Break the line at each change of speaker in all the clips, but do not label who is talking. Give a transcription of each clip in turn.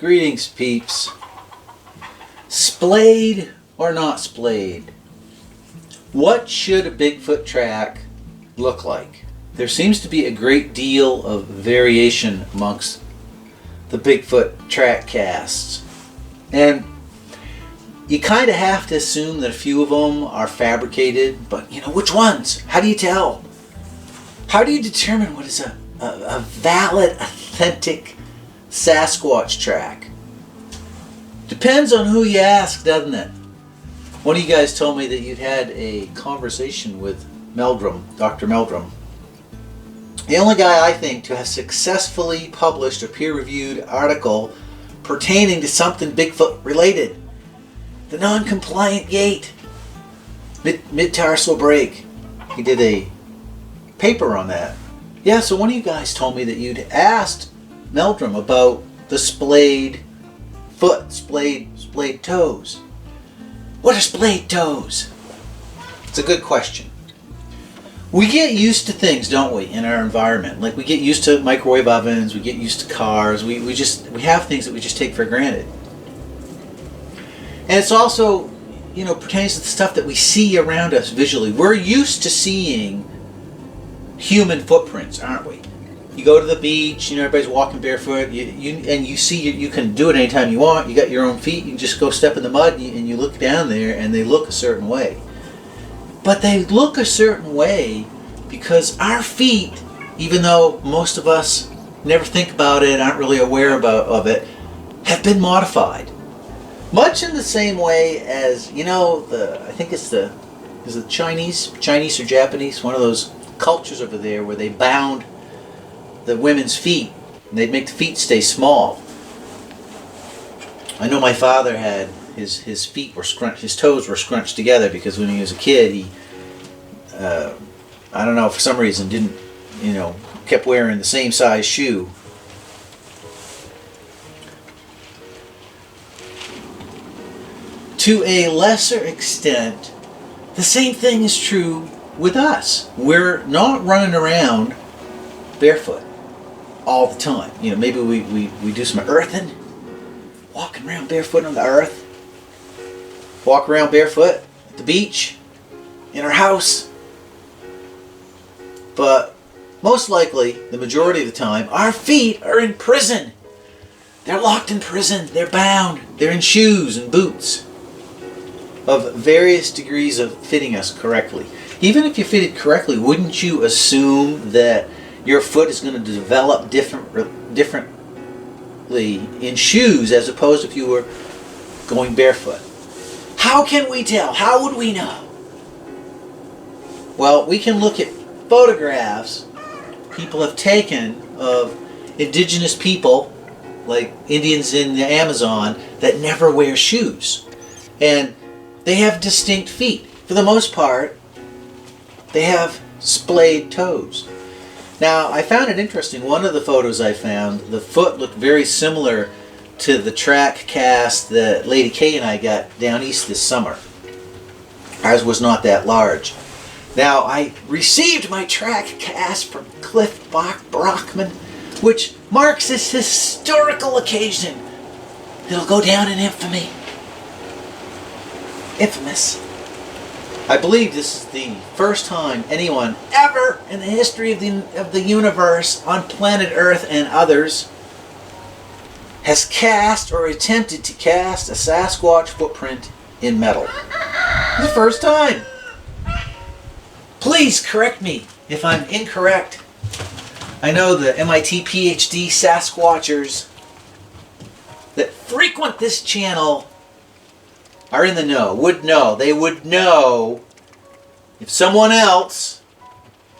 Greetings, peeps. Splayed or not splayed? What should a Bigfoot track look like? There seems to be a great deal of variation amongst the Bigfoot track casts. And you kind of have to assume that a few of them are fabricated, but which ones? How do you tell? How do you determine what is a valid, authentic Sasquatch track? Depends on who you ask, doesn't it? One of you guys told me that you'd had a conversation with Meldrum, Dr. Meldrum. The only guy I think to have successfully published a peer-reviewed article pertaining to something Bigfoot related. The non-compliant gait. Mid-tarsal break. He did a paper on that. Yeah, so one of you guys told me that you'd asked Meldrum about the splayed foot, splayed toes. What are splayed toes? It's a good question. We get used to things, don't we, in our environment? Like we get used to microwave ovens, we get used to cars, we have things that we just take for granted. And it's also, pertains to the stuff that we see around us visually. We're used to seeing human footprints, aren't we? You go to the beach, everybody's walking barefoot, and you see you can do it anytime you want. You got your own feet, you can just go step in the mud and you look down there and they look a certain way. But they look a certain way because our feet, even though most of us never think about it, aren't really aware of it, have been modified. Much in the same way as, I think is it Chinese or Japanese, one of those cultures over there where they bound the women's feet and they'd make the feet stay small. I know my father had his feet were scrunched, his toes were scrunched together because when he was a kid he I don't know, for some reason didn't, kept wearing the same size shoe. To a lesser extent, the same thing is true with us. We're not running around barefoot all the time. Maybe we do some earthing, walking around barefoot on the earth, walk around barefoot at the beach, in our house. But most likely, the majority of the time, our feet are in prison. They're locked in prison. They're bound. They're in shoes and boots of various degrees of fitting us correctly. Even if you fit it correctly, wouldn't you assume that your foot is going to develop differently in shoes as opposed if you were going barefoot? How can we tell? How would we know? Well, we can look at photographs people have taken of indigenous people, like Indians in the Amazon, that never wear shoes. And they have distinct feet. For the most part, they have splayed toes. Now, I found it interesting. One of the photos I found, the foot looked very similar to the track cast that Lady K and I got down east this summer. Ours was not that large. Now, I received my track cast from Cliff Barackman, which marks this historical occasion that'll go down in infamy. Infamous. I believe this is the first time anyone ever in the history of the universe on planet Earth and others has cast or attempted to cast a Sasquatch footprint in metal. The first time. Please correct me if I'm incorrect. I know the MIT PhD Sasquatchers that frequent this channel are in the know, would know. They would know if someone else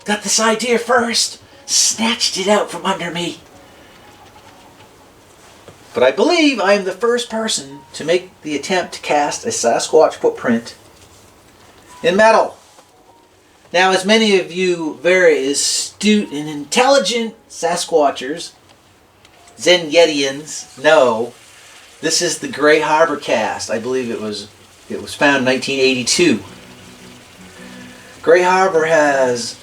got this idea first, snatched it out from under me. But I believe I am the first person to make the attempt to cast a Sasquatch footprint in metal. Now, as many of you very astute and intelligent Sasquatchers, Zen Yetians, know, this is the Gray Harbor cast. I believe it was found in 1982. Gray Harbor has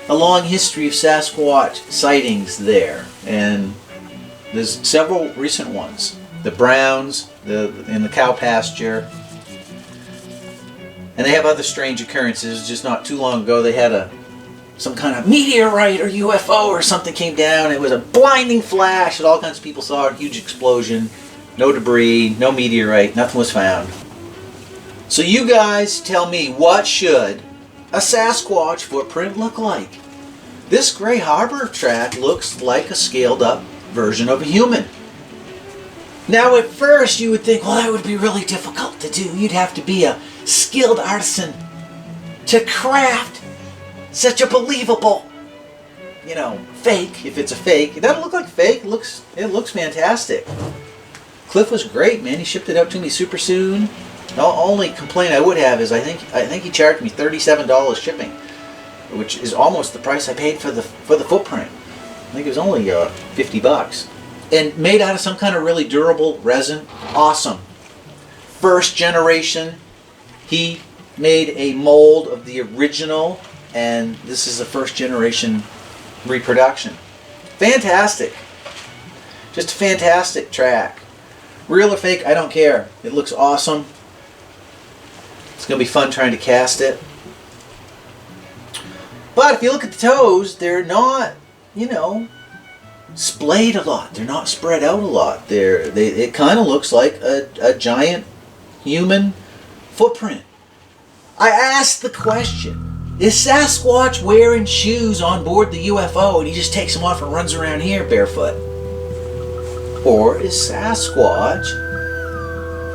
a long history of Sasquatch sightings there, and there's several recent ones. the browns, in the cow pasture. And they have other strange occurrences. Just not too long ago, they had some kind of meteorite or UFO or something came down. It was a blinding flash that all kinds of people saw. A huge explosion. No debris, no meteorite, nothing was found. So you guys tell me, what should a Sasquatch footprint look like? This Gray Harbor track looks like a scaled up version of a human. Now at first you would think, well, that would be really difficult to do. You'd have to be a skilled artisan to craft such a believable, fake. If it's a fake, it doesn't look like fake. It looks fantastic. Cliff was great, man. He shipped it out to me super soon. The only complaint I would have is I think he charged me $37 shipping, which is almost the price I paid for the footprint. I think it was only $50. And made out of some kind of really durable resin. Awesome. First generation. He made a mold of the original, and this is a first generation reproduction. Fantastic. Just a fantastic track. Real or fake, I don't care. It looks awesome. It's going to be fun trying to cast it. But if you look at the toes, they're not, splayed a lot. They're not spread out a lot. It kind of looks like a giant human footprint. I asked the question, is Sasquatch wearing shoes on board the UFO and he just takes them off and runs around here barefoot? Or is Sasquatch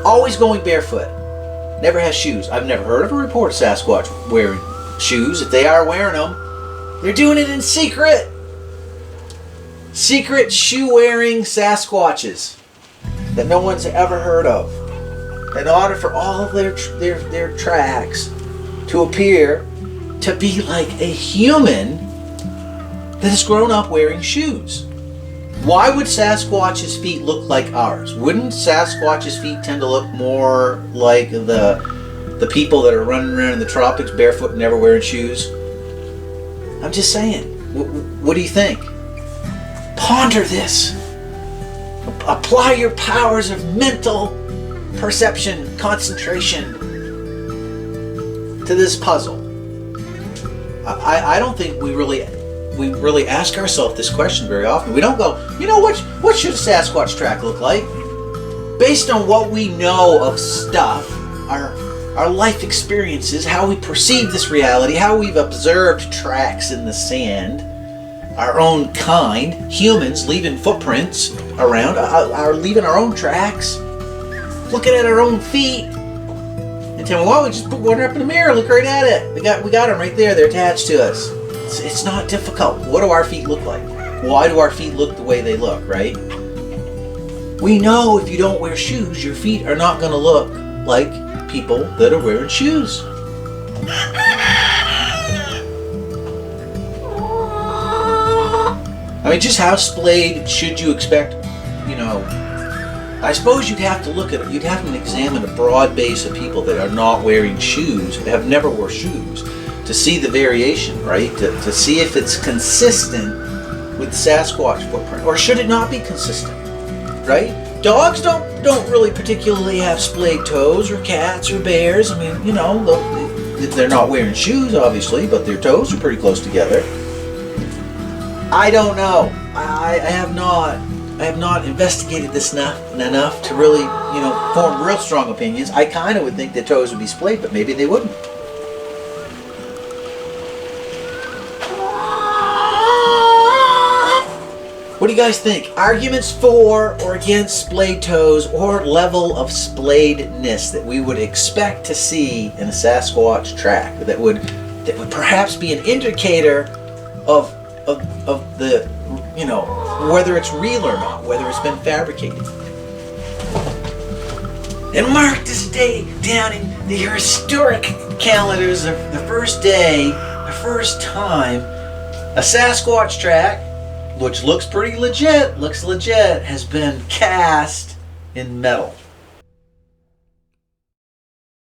always going barefoot? Never has shoes. I've never heard of a report of Sasquatch wearing shoes. If they are wearing them, they're doing it in secret. Secret shoe-wearing Sasquatches that no one's ever heard of. In order for all of their tracks to appear to be like a human that has grown up wearing shoes. Why would Sasquatch's feet look like ours? Wouldn't Sasquatch's feet tend to look more like the people that are running around in the tropics barefoot and never wearing shoes? I'm just saying. What do you think? Ponder this. Apply your powers of mental perception, concentration to this puzzle. I don't think we really ask ourselves this question very often. We don't go, what should a Sasquatch track look like? Based on what we know of stuff, our life experiences, how we perceive this reality, how we've observed tracks in the sand, our own kind, humans leaving footprints around, are leaving our own tracks, looking at our own feet, and telling, well, we just put one up in the mirror, look right at it. We got them right there. They're attached to us. It's not difficult. What do our feet look like? Why do our feet look the way they look, right? We know if you don't wear shoes, your feet are not going to look like people that are wearing shoes. I mean, just how splayed should you expect, I suppose you'd have to examine a broad base of people that are not wearing shoes, that have never wore shoes, to see the variation, right? To see if it's consistent with the Sasquatch footprint, or should it not be consistent, right? Dogs don't really particularly have splayed toes, or cats, or bears. I mean, they're not wearing shoes, obviously, but their toes are pretty close together. I don't know. I have not investigated this enough to really, form real strong opinions. I kind of would think the toes would be splayed, but maybe they wouldn't. What do you guys think? Arguments for or against splayed toes, or level of splayedness that we would expect to see in a Sasquatch track that would perhaps be an indicator of the, whether it's real or not, whether it's been fabricated. And mark this day down in the historic calendars of the first day, the first time a Sasquatch track, which looks legit, has been cast in metal.